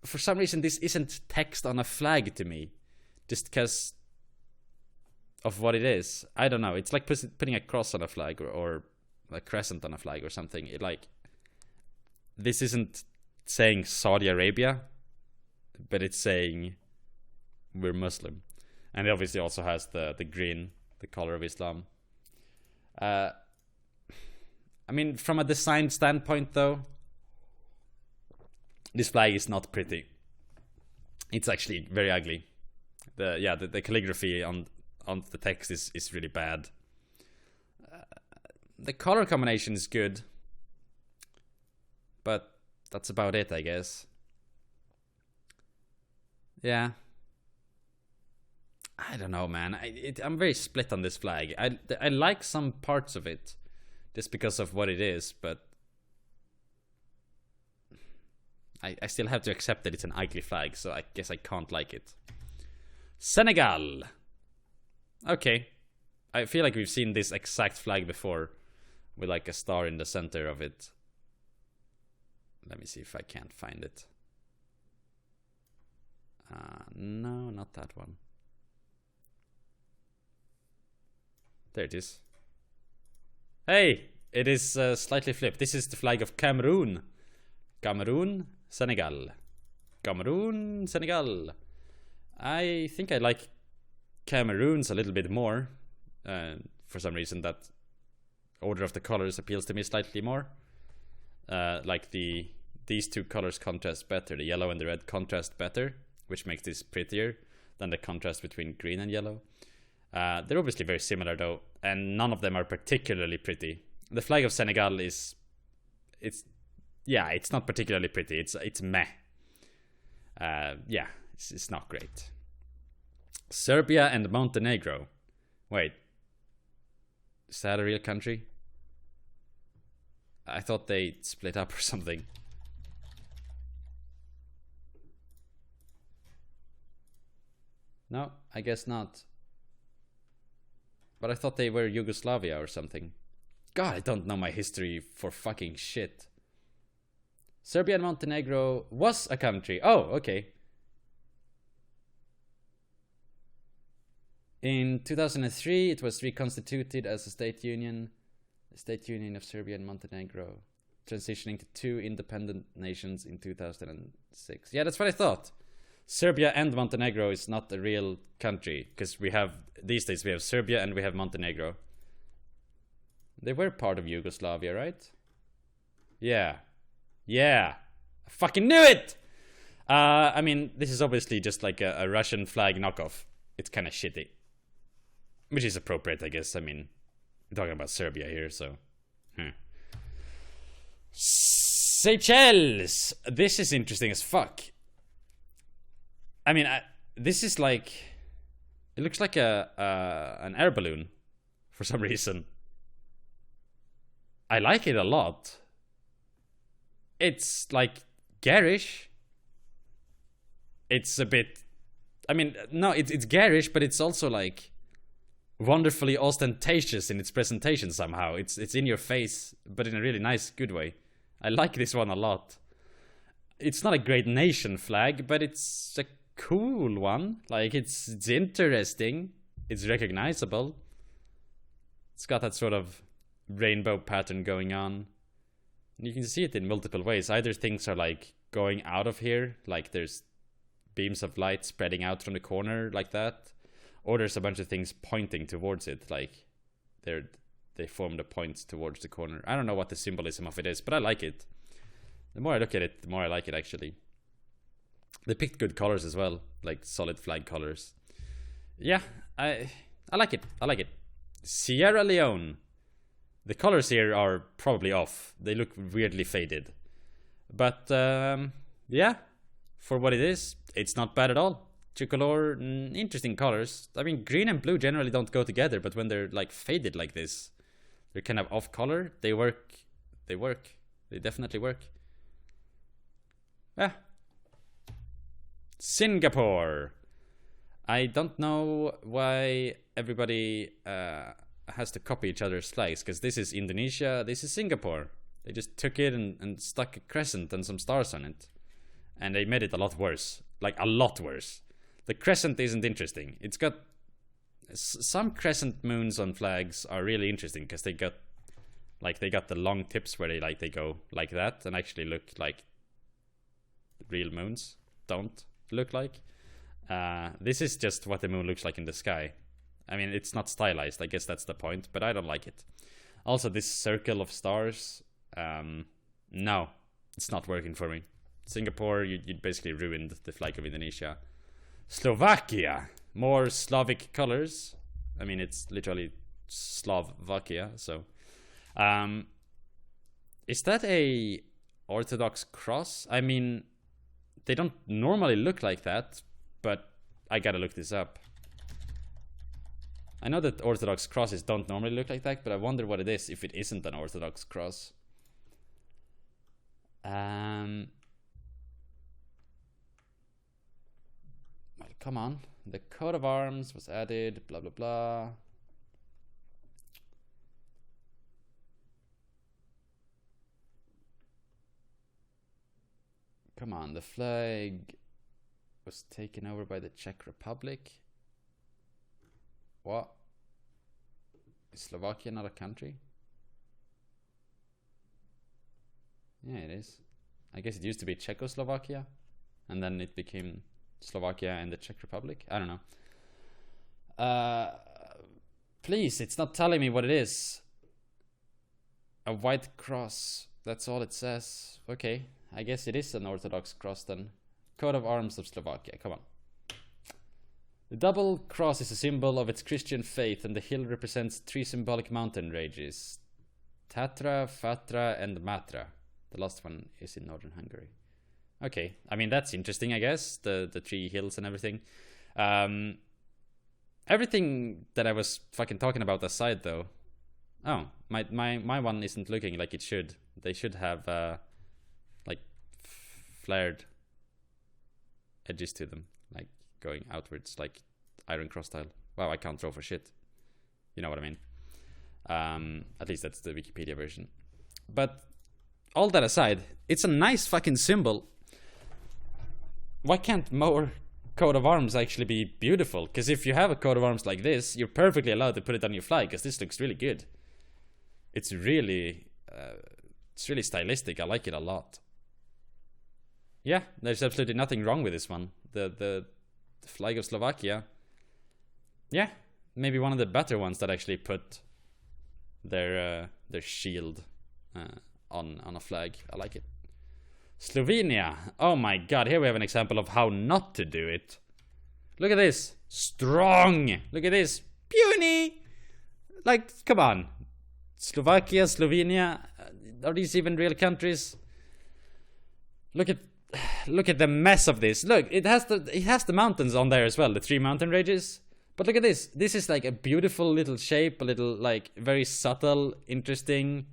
For some reason, this isn't text on a flag to me, just because of what it is. I don't know. It's like putting a cross on a flag, or a crescent on a flag or something. This isn't saying Saudi Arabia, but it's saying we're Muslim. And it obviously also has the green, the color of Islam. I mean, from a design standpoint though, this flag is not pretty. It's actually very ugly. The calligraphy on the text is really bad. The color combination is good, but that's about it, I guess. Yeah. I don't know, man. I'm very split on this flag. I like some parts of it, just because of what it is, but I still have to accept that it's an ugly flag, so I guess I can't like it. Senegal. Okay. I feel like we've seen this exact flag before, with like a star in the center of it. Let me see if I can't find it. No, not that one. There it is. Hey, it is slightly flipped. This is the flag of Cameroon. Cameroon, Senegal. Cameroon, Senegal. I think I like Cameroon's a little bit more. For some reason, that order of the colors appeals to me slightly more. Like these two colors contrast better. The yellow and the red contrast better, which makes this prettier than the contrast between green and yellow. They're obviously very similar though, and none of them are particularly pretty. The flag of Senegal it's not particularly pretty. It's meh. It's not great. Serbia and Montenegro. Wait, is that a real country? I thought they split up or something. No, I guess not. But I thought they were Yugoslavia or something. God, I don't know my history for fucking shit. Serbia and Montenegro was a country. Oh, okay. In 2003, it was reconstituted as a state union. The State Union of Serbia and Montenegro, transitioning to two independent nations in 2006. Yeah, that's what I thought. Serbia and Montenegro is not a real country, because these days we have Serbia and we have Montenegro. They were part of Yugoslavia, right? Yeah. I fucking knew it! I mean, this is obviously just like a Russian flag knockoff. It's kind of shitty. Which is appropriate, I guess. I mean, we're talking about Serbia here, so. Seychelles! This is interesting as fuck. I mean, this is like It looks like an air balloon for some reason. I like it a lot. It's like garish. It's a bit, I mean, no, it's garish, but it's also like wonderfully ostentatious in its presentation somehow. It's in your face, but in a really nice, good way. I like this one a lot. It's not a great nation flag, but it's a cool one. Like, it's interesting. It's recognizable. It's got that sort of rainbow pattern going on. And you can see it in multiple ways. Either things are like going out of here, like there's beams of light spreading out from the corner like that, or there's a bunch of things pointing towards it, like they form the points towards the corner. I don't know what the symbolism of it is, but I like it. The more I look at it, the more I like it, actually. They picked good colors as well, like solid flag colors. Yeah, I like it. I like it. Sierra Leone. The colors here are probably off. They look weirdly faded. But, yeah, for what it is, it's not bad at all. Tricolor, interesting colors. I mean, green and blue generally don't go together, but when they're like faded like this, they're kind of off color. They work. They work. They definitely work. Yeah. Singapore. I don't know why everybody has to copy each other's flags, because this is Indonesia, this is Singapore. They just took it and stuck a crescent and some stars on it. And they made it a lot worse. Like, a lot worse. The crescent isn't interesting. It's got... Some crescent moons on flags are really interesting, because they got... Like, they got the long tips where they go like that and actually look like real moons don't look like. This is just what the moon looks like in the sky. I mean, it's not stylized. I guess that's the point, but I don't like it. Also, this circle of stars, no, it's not working for me. Singapore, you basically ruined the flag of Indonesia. Slovakia, more Slavic colors. I mean, it's literally Slovakia, so. Is that a Orthodox cross? I mean, they don't normally look like that, but I gotta look this up. I know that Orthodox crosses don't normally look like that, but I wonder what it is if it isn't an Orthodox cross. Well, come on. The coat of arms was added, blah, blah, blah. Come on, the flag was taken over by the Czech Republic. What? Is Slovakia not a country? Yeah, it is. I guess it used to be Czechoslovakia, and then it became Slovakia and the Czech Republic. I don't know. Please, it's not telling me what it is. A white cross. That's all it says. Okay, I guess it is an Orthodox cross then. Coat of arms of Slovakia. Come on. The double cross is a symbol of its Christian faith, and the hill represents 3 symbolic mountain ranges: Tatra, Fatra, and Matra. The last one is in northern Hungary. Okay, I mean, that's interesting, I guess, the 3 hills and everything. Everything that I was fucking talking about aside, though. Oh, my one isn't looking like it should. They should have, like, flared edges to them, like going outwards, like Iron Cross style. Wow, I can't draw for shit. You know what I mean. At least that's the Wikipedia version. But all that aside, it's a nice fucking symbol. Why can't more coat of arms actually be beautiful? Because if you have a coat of arms like this, you're perfectly allowed to put it on your flag, because this looks really good. It's really stylistic. I like it a lot. Yeah, there's absolutely nothing wrong with this one. The flag of Slovakia. Yeah, maybe one of the better ones that actually put their shield on a flag. I like it. Slovenia. Oh my god, here we have an example of how not to do it. Look at this. Strong. Look at this. Puny. Like, come on. Slovakia, Slovenia. Are these even real countries? Look at the mess of this. Look, it has the mountains on there as well, the 3 mountain ranges. But look at this. This is like a beautiful little shape, a little like very subtle, interesting.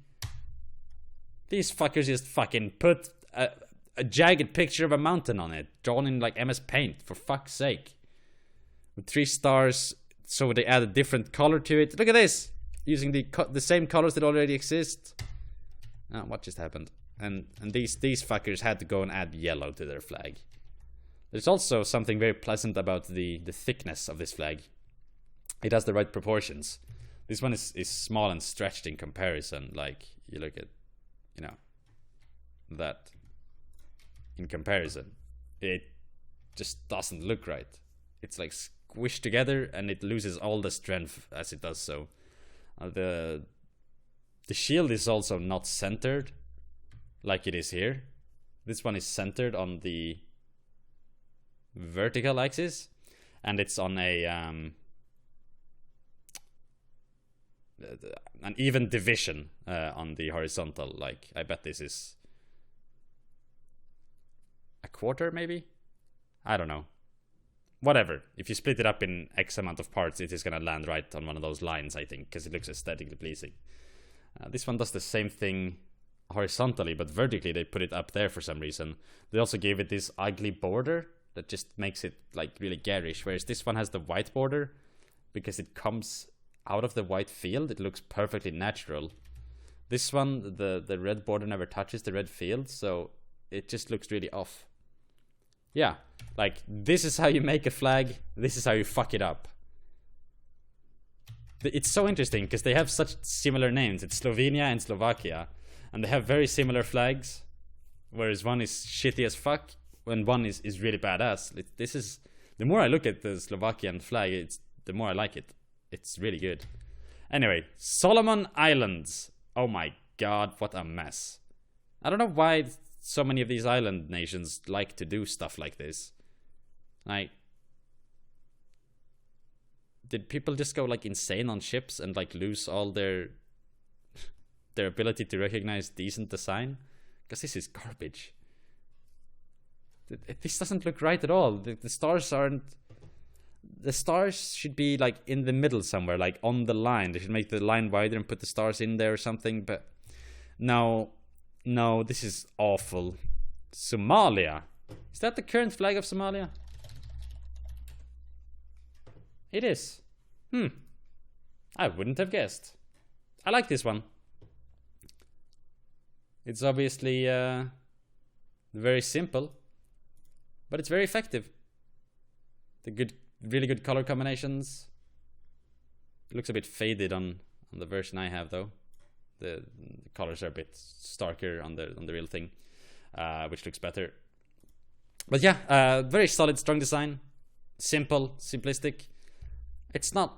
These fuckers just fucking put a jagged picture of a mountain on it, drawn in like MS Paint, for fuck's sake. With 3 stars, so they add a different color to it. Look at this! Using the same colors that already exist. Oh, what just happened? And these fuckers had to go and add yellow to their flag. There's also something very pleasant about the thickness of this flag. It has the right proportions. This one is small and stretched in comparison. Like, you look at, you know, that. In comparison, it just doesn't look right. It's like squished together and it loses all the strength as it does so. The shield is also not centered like it is here. This one is centered on the vertical axis, and it's on a an even division on the horizontal. Like, I bet this is a quarter, maybe? I don't know. Whatever. If you split it up in X amount of parts, it is gonna land right on one of those lines, I think, because it looks aesthetically pleasing. This one does the same thing horizontally, but vertically they put it up there for some reason. They also gave it this ugly border that just makes it like really garish, whereas this one has the white border because it comes out of the white field. It looks perfectly natural. This one, the red border never touches the red field, so it just looks really off. Yeah, like, this is how you make a flag, this is how you fuck it up. It's so interesting because they have such similar names. It's Slovenia and Slovakia, and they have very similar flags, whereas one is shitty as fuck and one is really badass. This is, the more I look at the Slovakian flag, the more I like it. It's really good. Anyway, Solomon Islands. Oh my god, what a mess. I don't know why so many of these island nations like to do stuff like this. Like, did people just go like insane on ships and like lose all their ability to recognize decent design? Because this is garbage. This doesn't look right at all. The stars aren't. The stars should be like in the middle somewhere, like on the line. They should make the line wider and put the stars in there or something. But no, this is awful. Somalia. Is that the current flag of Somalia? It is. I wouldn't have guessed. I like this one. It's obviously very simple, but it's very effective. Really good color combinations. It looks a bit faded on the version I have, though. The colors are a bit starker on the real thing, which looks better. But yeah, very solid, strong design. Simple, simplistic. It's not,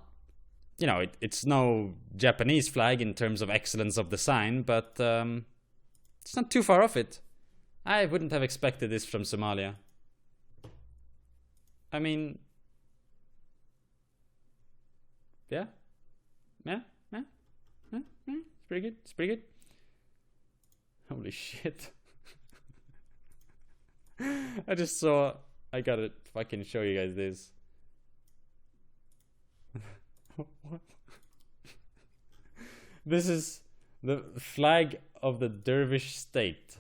you know, it's no Japanese flag in terms of excellence of design, but it's not too far off it. I wouldn't have expected this from Somalia. I mean, yeah. It's pretty good. It's pretty good. Holy shit. I just saw, I gotta fucking show you guys this. What? This is the flag of the Dervish state.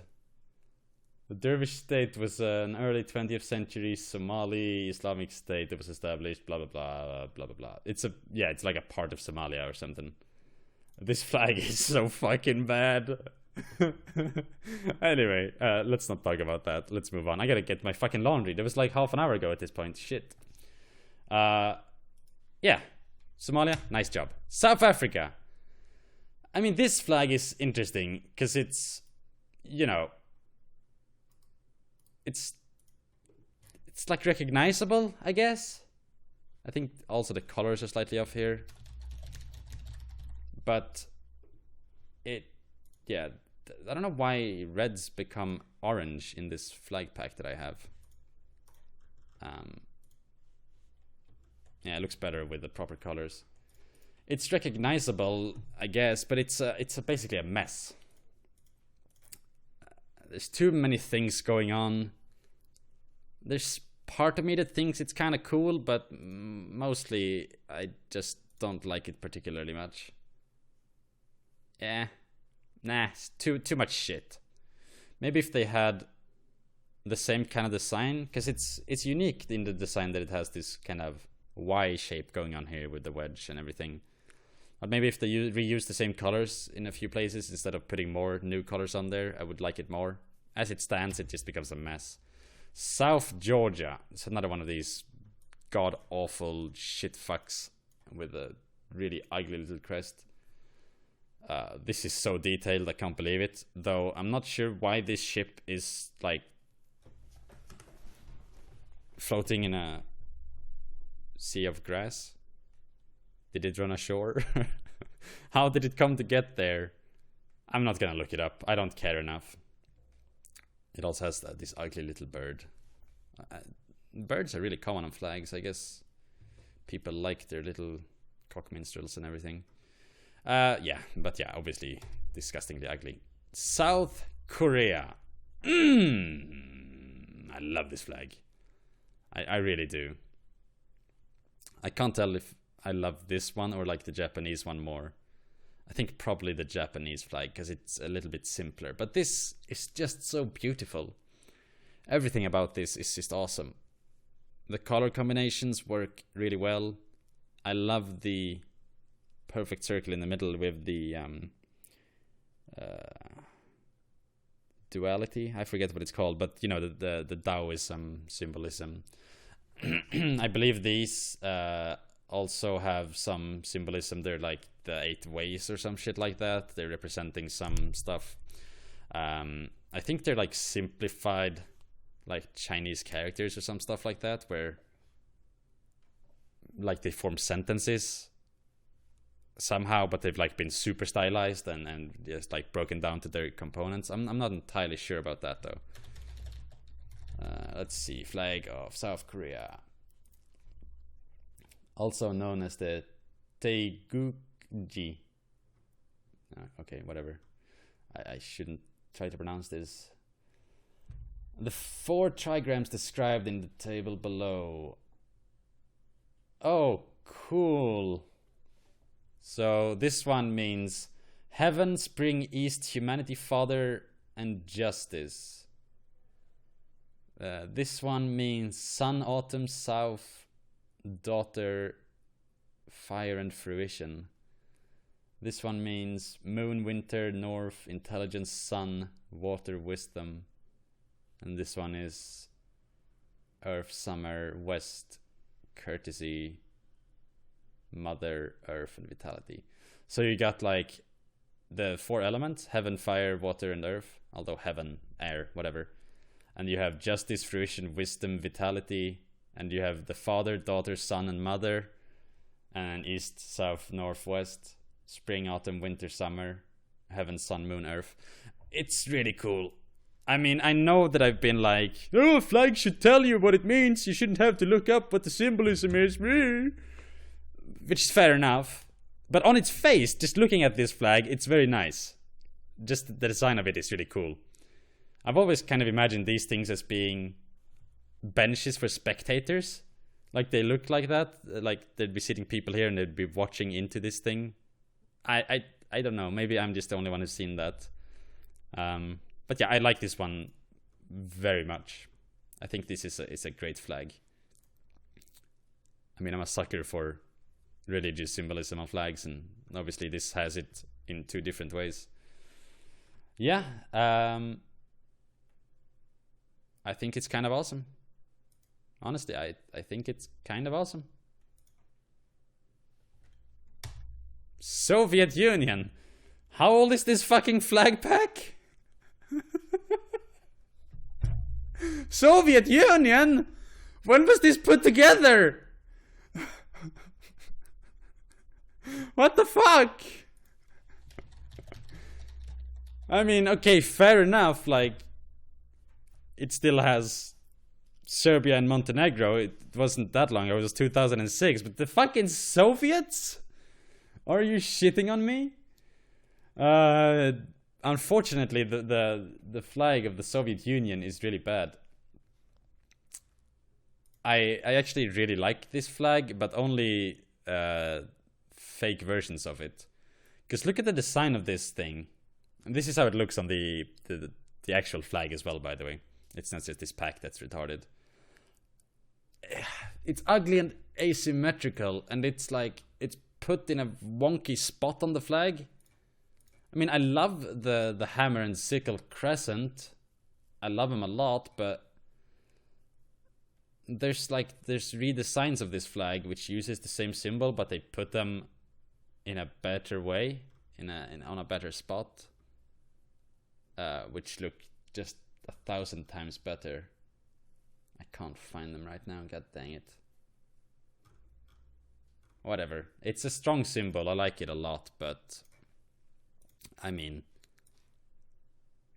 The Dervish state was an early 20th century Somali Islamic state that was established, blah blah blah blah blah blah. It's like a part of Somalia or something. This flag is so fucking bad. Anyway, let's not talk about that. Let's move on. I gotta get my fucking laundry. That was like half an hour ago at this point. Shit. Yeah. Somalia, nice job. South Africa. I mean, this flag is interesting because it's, you know, it's like recognizable, I guess. I think also the colors are slightly off here. But I don't know why reds become orange in this flag pack that I have. Yeah, it looks better with the proper colors. It's recognizable, I guess, but it's basically a mess. There's too many things going on. There's part of me that thinks it's kind of cool, but mostly I just don't like it particularly much. Yeah, nah, it's too much shit. Maybe if they had the same kind of design, because it's unique in the design that it has this kind of Y shape going on here with the wedge and everything. But maybe if they reuse the same colors in a few places instead of putting more new colors on there, I would like it more. As it stands, it just becomes a mess. South Georgia. It's another one of these god-awful shit fucks with a really ugly little crest. This is so detailed, I can't believe it. Though I'm not sure why this ship is like floating in a sea of grass. Did it run ashore? How did it come to get there? I'm not gonna look it up. I don't care enough. It also has this ugly little bird. Birds are really common on flags. I guess people like their little cock minstrels and everything. Yeah, but yeah, obviously disgustingly ugly. South Korea. I love this flag. I really do. I can't tell if I love this one or like the Japanese one more. I think probably the Japanese flag because it's a little bit simpler. But this is just so beautiful. Everything about this is just awesome. The color combinations work really well. I love the perfect circle in the middle with the duality. I forget what it's called, but you know, the Taoism symbolism. I believe these also have some symbolism. They're like the 8 ways or some shit like that. They're representing some stuff. I think they're like simplified like Chinese characters or some stuff like that, where like they form sentences somehow, but they've like been super stylized and just like broken down to their components. I'm not entirely sure about that though. Let's see, flag of South Korea, also known as the Taegukgi. Okay, whatever. I shouldn't try to pronounce this. The 4 trigrams described in the table below. Oh, cool. So this one means heaven, spring, east, humanity, father, and justice. This one means sun, autumn, south, daughter, fire, and fruition. This one means moon, winter, north, intelligence, sun, water, wisdom. And this one is earth, summer, west, courtesy, mother, earth, and vitality. So you got like the 4 elements: heaven, fire, water, and earth. Although heaven, air, whatever. And you have justice, fruition, wisdom, vitality. And you have the father, daughter, son, and mother. And east, south, north, west. Spring, autumn, winter, summer. Heaven, sun, moon, earth. It's really cool. I mean, I know that I've been like, oh, flag should tell you what it means. You shouldn't have to look up what the symbolism is. Which is fair enough. But on its face, just looking at this flag, it's very nice. Just the design of it is really cool. I've always kind of imagined these things as being benches for spectators. Like they look like that. Like there'd be sitting people here and they'd be watching into this thing. I don't know. Maybe I'm just the only one who's seen that. But yeah, I like this one very much. I think this is a great flag. I mean, I'm a sucker for religious symbolism on flags, and obviously this has it in 2 different ways. Yeah, I think it's kind of awesome. Honestly, I think it's kind of awesome. Soviet Union. How old is this fucking flag pack? Soviet Union? When was this put together? What the fuck? I mean, okay, fair enough, like it still has Serbia and Montenegro. It wasn't that long ago, it was 2006, but the fucking Soviets? Are you shitting on me? Unfortunately, the flag of the Soviet Union is really bad. I actually really like this flag, but only fake versions of it. Because look at the design of this thing. And this is how it looks on the actual flag as well, by the way. It's not just this pack that's retarded. It's ugly and asymmetrical, and it's like it's put in a wonky spot on the flag. I mean, I love the hammer and sickle crescent. I love them a lot, but there's redesigns of this flag which uses the same symbol, but they put them in a better way, on a better spot, which look just 1,000 times better. I can't find them right now. God dang it. Whatever. It's a strong symbol. I like it a lot, but I mean,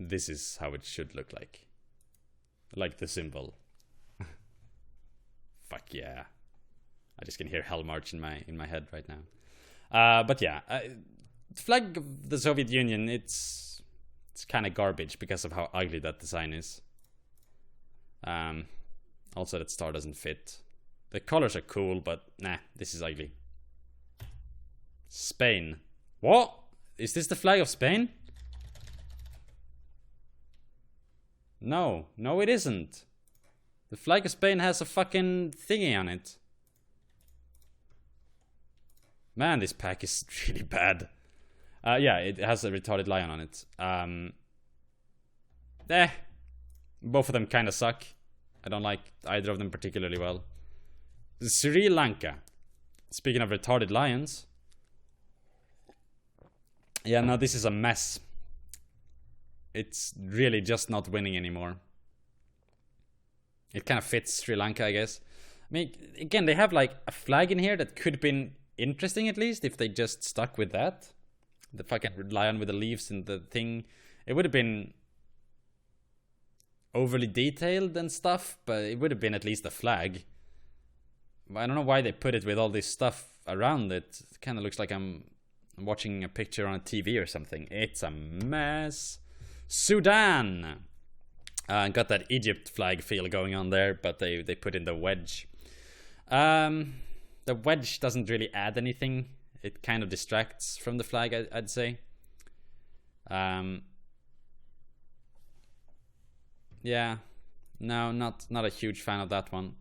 this is how it should look like. Like the symbol. Fuck yeah. I just can hear Hell March in my head right now. But yeah, flag of the Soviet Union, it's kind of garbage because of how ugly that design is. Also, that star doesn't fit. The colors are cool, but nah, this is ugly. Spain. What? Is this the flag of Spain? No, it isn't. The flag of Spain has a fucking thingy on it. Man, this pack is really bad. Yeah, it has a retarded lion on it. Both of them kind of suck. I don't like either of them particularly well. Sri Lanka. Speaking of retarded lions. Yeah, no, this is a mess. It's really just not winning anymore. It kind of fits Sri Lanka, I guess. I mean, again, they have like a flag in here that could have been interesting at least if they just stuck with that. The fucking lion with the leaves and the thing. It would have been overly detailed and stuff, but it would have been at least a flag. I don't know why they put it with all this stuff around it. It kind of looks like I'm watching a picture on a TV or something. It's a mess. Sudan. Got that Egypt flag feel going on there, but they put in the wedge. The wedge doesn't really add anything. It kind of distracts from the flag, I'd say. Yeah, no, not a huge fan of that one.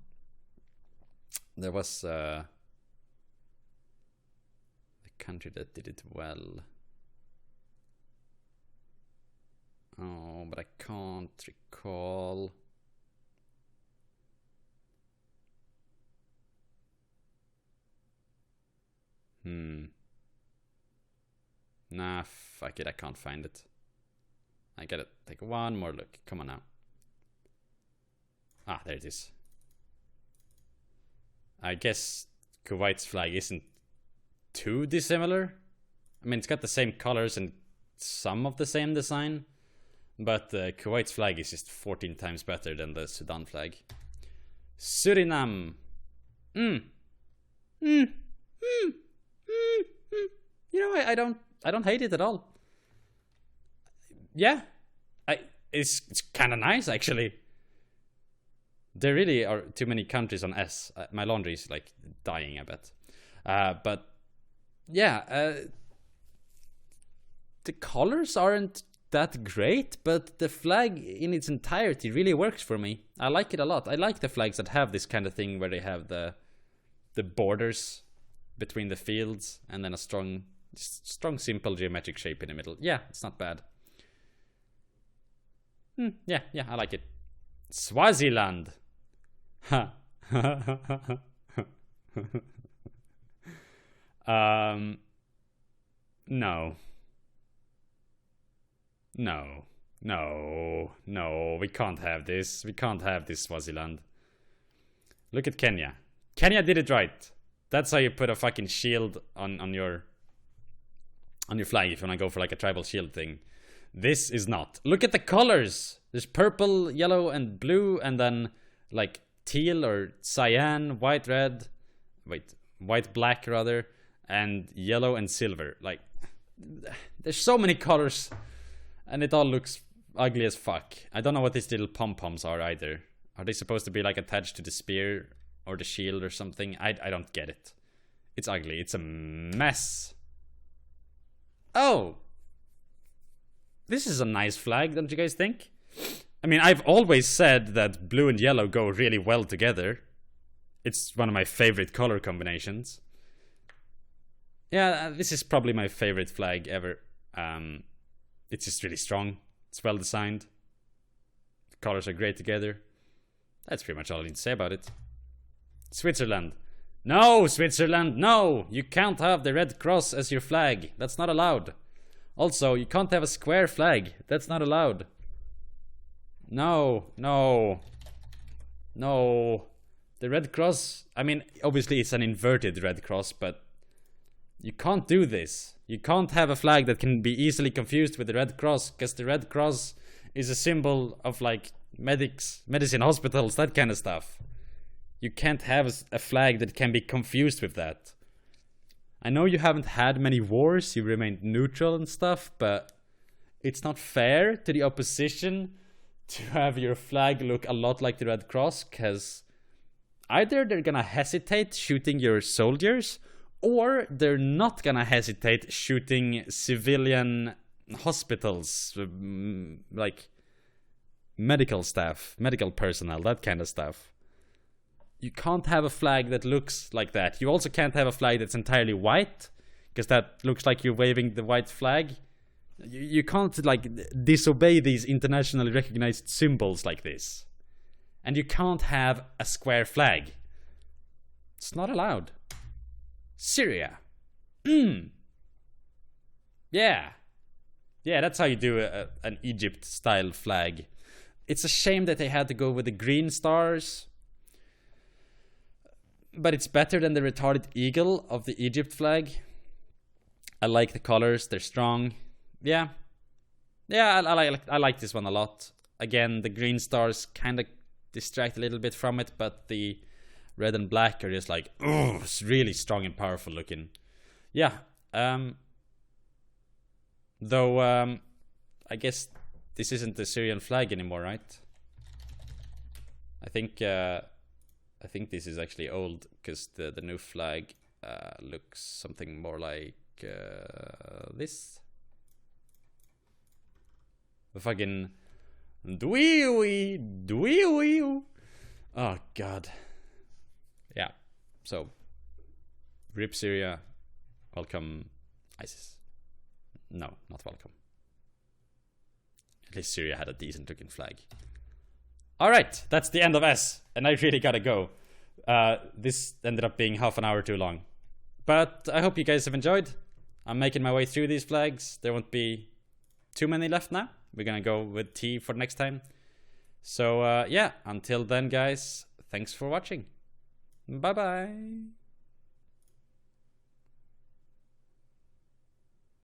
There was a country that did it well. Oh, but I can't recall. Nah, fuck it, I can't find it. I gotta take one more look. Come on now. Ah, there it is. I guess Kuwait's flag isn't too dissimilar. I mean, it's got the same colors and some of the same design, but Kuwait's flag is just 14 times better than the Sudan flag. Suriname. You know, I don't hate it at all. Yeah, it's kind of nice actually. There really are too many countries on S. My laundry is like dying, I bet. But yeah, the colors aren't that great, but the flag in its entirety really works for me. I like it a lot. I like the flags that have this kind of thing where they have the borders between the fields and then a strong, simple geometric shape in the middle. Yeah, it's not bad. Yeah, I like it. Swaziland. Huh. No, we can't have this. We can't have this, Swaziland. Look at Kenya. Kenya did it right. That's how you put a fucking shield on your flag if you want to go for like a tribal shield thing. This is not. Look at the colors. There's purple, yellow, and blue, and then like teal or cyan, white, black rather, and yellow and silver. Like, there's so many colors, and it all looks ugly as fuck. I don't know what these little pom-poms are either. Are they supposed to be like attached to the spear or the shield or something? I don't get it. It's ugly. It's a mess. Oh! This is a nice flag, don't you guys think? I mean, I've always said that blue and yellow go really well together. It's one of my favorite color combinations. Yeah, this is probably my favorite flag ever. It's just really strong. It's well designed. The colors are great together. That's pretty much all I need to say about it. Switzerland. No, Switzerland, no! You can't have the red cross as your flag. That's not allowed. Also, you can't have a square flag. That's not allowed. No, no. No. The red cross, I mean, obviously it's an inverted red cross, but you can't do this. You can't have a flag that can be easily confused with the red cross, because the red cross is a symbol of like medicine hospitals, that kind of stuff. You can't have a flag that can be confused with that. I know you haven't had many wars, you remained neutral and stuff, but it's not fair to the opposition to have your flag look a lot like the Red Cross, because either they're gonna hesitate shooting your soldiers, or they're not gonna hesitate shooting civilian hospitals, like medical staff, medical personnel, that kind of stuff. You can't have a flag that looks like that. You also can't have a flag that's entirely white, because that looks like you're waving the white flag. You can't like disobey these internationally recognized symbols like this. And you can't have a square flag. It's not allowed. Syria. Yeah. Yeah, that's how you do an Egypt-style flag. It's a shame that they had to go with the green stars. But it's better than the retarded eagle of the Egypt flag. I like the colors, they're strong. Yeah. Yeah, I like this one a lot. Again, the green stars kind of distract a little bit from it, but the red and black are just like, oh, it's really strong and powerful looking. Yeah. Though, I guess this isn't the Syrian flag anymore, right? I think this is actually old, because the new flag looks something more like this. The fucking dwee-wee. Oh god. Yeah. So, rip Syria. Welcome ISIS. No, not welcome. At least Syria had a decent looking flag. Alright, that's the end of S, and I really gotta go. This ended up being half an hour too long. But I hope you guys have enjoyed. I'm making my way through these flags. There won't be too many left now. We're gonna go with T for next time. So yeah, until then guys, thanks for watching. Bye bye.